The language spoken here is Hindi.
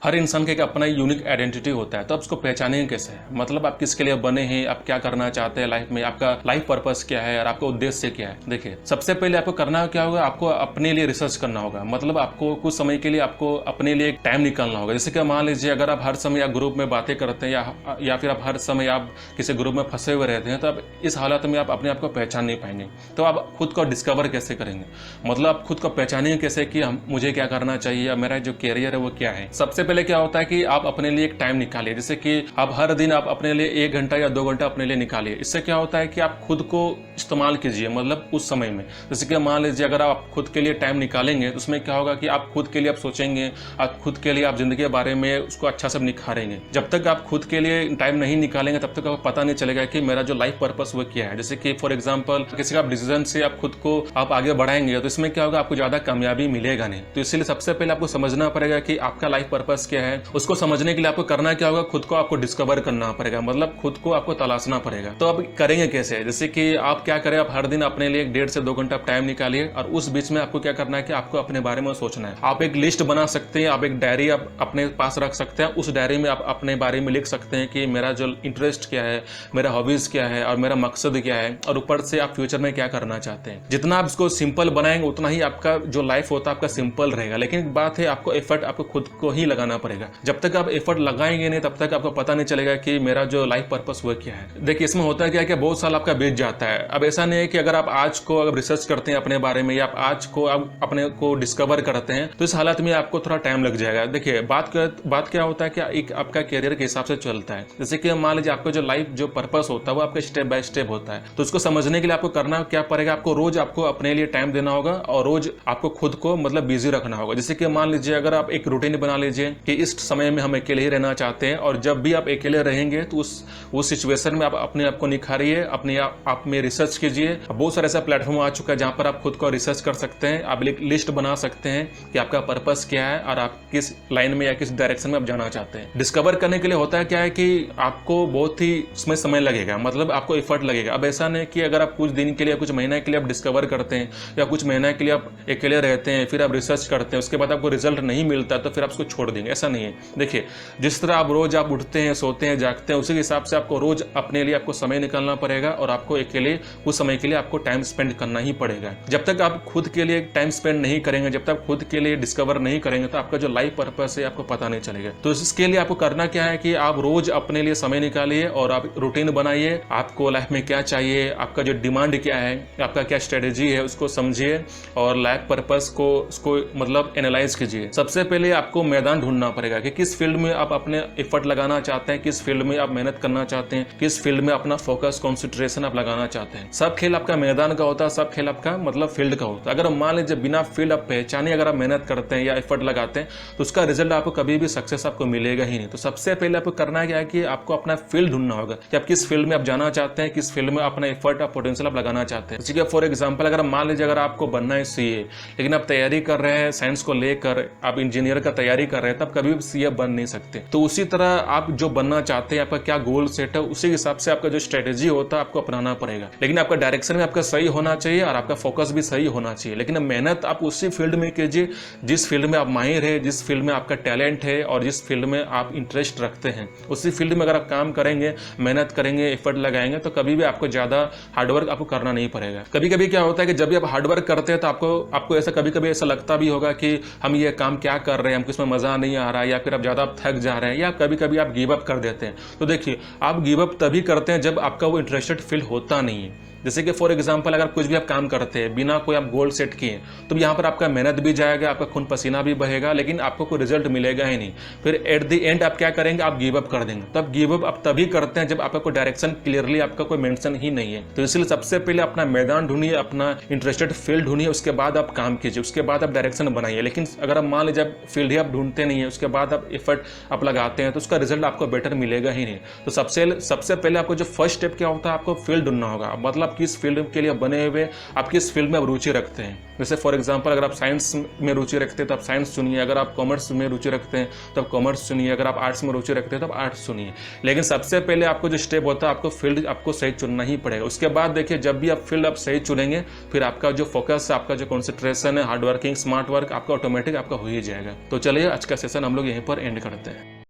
हर इंसान का एक अपना यूनिक आइडेंटिटी होता है, तो आप उसको पहचानेंगे कैसे? मतलब आप किसके लिए बने हैं, आप क्या करना चाहते हैं लाइफ में, आपका लाइफ पर्पस क्या है और आपका उद्देश्य क्या है। देखिए, सबसे पहले आपको करना क्या होगा, आपको अपने लिए रिसर्च करना होगा। मतलब आपको कुछ समय के लिए आपको अपने लिए एक टाइम निकालना होगा। जैसे कि मान लीजिए, अगर आप हर समय आप ग्रुप में बातें करते हैं या फिर आप हर समय आप किसी ग्रुप में फंसे हुए रहते हैं, तो आप इस हालत में आप अपने आप को पहचान नहीं पाएंगे। तो आप खुद को डिस्कवर कैसे करेंगे, मतलब आप खुद को पहचानेंगे कैसे कि मुझे क्या करना चाहिए या मेरा जो कैरियर है वो क्या है। सबसे पहले क्या होता है कि आप अपने लिए एक टाइम निकालिए। जैसे कि आप हर दिन आप अपने लिए 1 घंटा या 2 घंटा अपने लिए निकालिए। इससे क्या होता है कि आप खुद को इस्तेमाल कीजिए, मतलब उस समय में। जैसे कि मान लीजिए, अगर आप खुद के लिए टाइम निकालेंगे तो उसमें क्या होगा कि आप खुद के लिए आप सोचेंगे, आप खुद के लिए आप जिंदगी के बारे में उसको अच्छा से निखारेंगे। जब तक आप खुद के लिए टाइम नहीं निकालेंगे तब तक आपको पता नहीं चलेगा कि मेरा जो लाइफ पर्पस वो क्या है। जैसे कि फॉर एग्जाम्पल, किसी का डिसीजन से आप खुद को आप आगे बढ़ाएंगे तो इसमें क्या होगा, आपको ज्यादा कामयाबी मिलेगा नहीं। तो इसलिए सबसे पहले आपको समझना पड़ेगा कि आपका लाइफ पर्पस क्या है। उसको समझने के लिए आपको करना क्या होगा, खुद को आपको डिस्कवर करना पड़ेगा, मतलब खुद को आपको तलाशना पड़ेगा। तो आप करेंगे कैसे? जैसे कि आप क्या करें, आप हर दिन अपने लिए 1.5 से 2 घंटा टाइम निकालिए और उस बीच में आपको क्या करना है कि आपको अपने बारे में सोचना है। आप एक लिस्ट बना सकते हैं, आप एक डायरी आप अपने पास रख सकते हैं। उस डायरी में आप अपने बारे में लिख सकते हैं कि मेरा जो इंटरेस्ट क्या है, मेरा हॉबीज क्या है और मेरा मकसद क्या है, और ऊपर से आप फ्यूचर में क्या करना चाहते हैं। जितना आप इसको सिंपल बनाएंगे उतना ही आपका जो लाइफ होता है आपका सिंपल रहेगा। लेकिन एक बात है, आपको एफर्ट आपको खुद को ही लगाना पड़ेगा। जब तक आप एफर्ट लगाएंगे नहीं तब तक आपको पता नहीं चलेगा कि मेरा जो लाइफ पर्पस वो क्या है। देखिए, इसमें होता है क्या कि बहुत साल आपका बीत जाता है। अब ऐसा नहीं है कि अगर आप आज को अगर रिसर्च करते हैं अपने बारे में या आप आज को आप अपने को डिस्कवर करते हैं तो इस हालत में आपको थोड़ा टाइम लग जाएगा। देखिए, बात क्या होता है कि एक आपका कैरियर के हिसाब से चलता है। जैसे कि मान लीजिए, आपका जो लाइफ जो पर्पस होता है वो आपका स्टेप बाय स्टेप होता है। तो उसको समझने के लिए आपको करना क्या पड़ेगा, आपको रोज आपको अपने लिए टाइम देना होगा और रोज आपको खुद को मतलब बिजी रखना होगा। जैसे कि मान लीजिए, अगर आप एक रूटीन बना लीजिए कि इस समय में हम अकेले ही रहना चाहते हैं, और जब भी आप अकेले रहेंगे तो उस सिचुएशन में आप अपने आप को निखारिए, अपने आप में रिसर्च कीजिए। बहुत सारे ऐसा प्लेटफॉर्म आ चुका है जहां पर आप खुद को रिसर्च कर सकते हैं। आप एक लिस्ट बना सकते हैं कि आपका पर्पस क्या है और आप किस लाइन में या किस डायरेक्शन में आप जाना चाहते हैं। डिस्कवर करने के लिए होता है क्या है कि आपको बहुत ही उसमें समय लगेगा, मतलब आपको एफर्ट लगेगा। अब ऐसा नहीं कि अगर आप कुछ दिन के लिए, कुछ महीने के लिए आप डिस्कवर करते हैं या कुछ महीने के लिए आप अकेले रहते हैं, फिर आप रिसर्च करते हैं, उसके बाद आपको रिजल्ट नहीं मिलता तो फिर आप उसको छोड़ देंगे, ऐसा नहीं है। देखिए, जिस तरह आप रोज आप उठते हैं, सोते हैं, जागते हैं, उसी हिसाब से आपको रोज अपने लिए आपको समय निकालना पड़ेगा और आपको अकेले कुछ समय के लिए आपको टाइम स्पेंड करना ही पड़ेगा। जब तक आप खुद के लिए टाइम स्पेंड नहीं करेंगे, जब तक खुद के लिए डिस्कवर नहीं करेंगे, तो आपका जो लाइफ पर्पस है आपको पता नहीं चलेगा। तो इसके लिए आपको करना क्या है कि आप रोज अपने लिए समय निकालिए और आप रूटीन बनाइए। आपको लाइफ में क्या चाहिए, आपका जो डिमांड क्या है, आपका क्या स्ट्रेटेजी है, उसको समझिए और लाइफ पर्पस को उसको मतलब एनालाइज कीजिए। सबसे पहले आपको मैदान ढूंढना पड़ेगा कि किस फील्ड में आप अपने एफर्ट लगाना चाहते हैं, किस फील्ड में आप मेहनत करना चाहते हैं, किस फील्ड में अपना फोकस कॉन्सेंट्रेशन आप लगाना चाहते हैं। सब खेल आपका मैदान का होता है, सब खेल आपका मतलब फील्ड का होता है। अगर मान लीजिए बिना फील्ड आप पहचाने अगर आप मेहनत करते हैं या एफर्ट लगाते हैं तो उसका रिजल्ट आपको कभी भी सक्सेस आपको मिलेगा ही नहीं। तो सबसे पहले आपको करना क्या है कि आपको अपना फील्ड ढूंढना होगा कि आप किस फील्ड में आप जाना चाहते हैं, किस फील्ड में अपना एफर्ट और पोटेंशियल आप लगाना चाहते हैं। जैसे फॉर एग्जांपल, अगर मान लीजिए अगर आपको बनना है सीए, लेकिन आप तैयारी कर रहे हैं साइंस को लेकर, आप इंजीनियर का तैयारी कर रहे हैं, तब कभी भी सीए बन नहीं सकते। तो उसी तरह आप जो बनना चाहते हैं, आपका क्या गोल सेट है, उसी हिसाब से आपका जो स्ट्रेटेजी होता है आपको अपनाना पड़ेगा। लेकिन आपका डायरेक्शन में आपका सही होना चाहिए और आपका फोकस भी सही होना चाहिए। लेकिन मेहनत आप उसी फील्ड में कीजिए जिस फील्ड में आप माहिर है, जिस फील्ड में आपका टैलेंट है और जिस फील्ड में आप इंटरेस्ट रखते हैं। उसी फील्ड में अगर आप काम करेंगे, मेहनत करेंगे, एफर्ट लगाएंगे तो कभी भी आपको ज्यादा हार्डवर्क आपको करना नहीं पड़ेगा। कभी कभी क्या होता है कि जब भी आप हार्डवर्क करते हैं तो आपको ऐसा कभी कभी ऐसा लगता भी होगा कि हम ये काम क्या कर रहे हैं, हमको इसमें मजा नहीं आ रहा है, या फिर आप ज्यादा थक जा रहे हैं, या कभी कभी आप गिव अप कर देते हैं। तो देखिए, आप गिव अप तभी करते हैं जब आपका वो इंटरेस्टेड फील होता नहीं है। जैसे कि फॉर एग्जांपल, अगर कुछ भी आप काम करते हैं बिना कोई आप गोल सेट किए, तो यहाँ पर आपका मेहनत भी जाएगा, आपका खून पसीना भी बहेगा, लेकिन आपको कोई रिजल्ट मिलेगा ही नहीं। फिर एट द एंड आप क्या करेंगे, आप गिव अप कर देंगे। तब गिव अप आप तभी करते हैं जब आपका कोई डायरेक्शन क्लियरली आपका कोई मेंशन ही नहीं है। तो इसलिए सबसे पहले अपना मैदान ढूंढिए, अपना इंटरेस्टेड फील्ड ढूंढिए, उसके बाद आप काम कीजिए, उसके बाद आप डायरेक्शन बनाइए। लेकिन अगर आप मान लीजिए फील्ड ही आप ढूंढते नहीं है, उसके बाद आप एफर्ट आप लगाते हैं, तो उसका रिजल्ट आपको बेटर मिलेगा ही नहीं। तो सबसे पहले आपको जो फर्स्ट स्टेप क्या होता है, आपको फील्ड ढूंढना होगा। मतलब आप किस फील्ड के लिए बने हुए, आप किस फील्ड में आप रुचि रखते हैं। जैसे फॉर एग्जांपल अगर आप साइंस में रुचि रखते हैं तो आप साइंस चुनिए, अगर आप कॉमर्स में रुचि रखते हैं तो आप कॉमर्स चुनिए, अगर आप आर्ट्स में रुचि रखते हैं तो आप आर्ट्स चुनिए। लेकिन सबसे पहले आपको जो स्टेप होता है, आपको फील्ड आपको सही चुनना ही पड़ेगा। उसके बाद देखिए, जब भी आप फील्ड आप सही चुनेंगे, फिर आपका जो फोकस है, आपका जो कॉन्सेंट्रेशन है, हार्ड वर्किंग, स्मार्ट वर्क आपका ऑटोमेटिक आपका हो ही जाएगा। तो चलिए आज का सेशन हम लोग यहीं पर एंड करते हैं।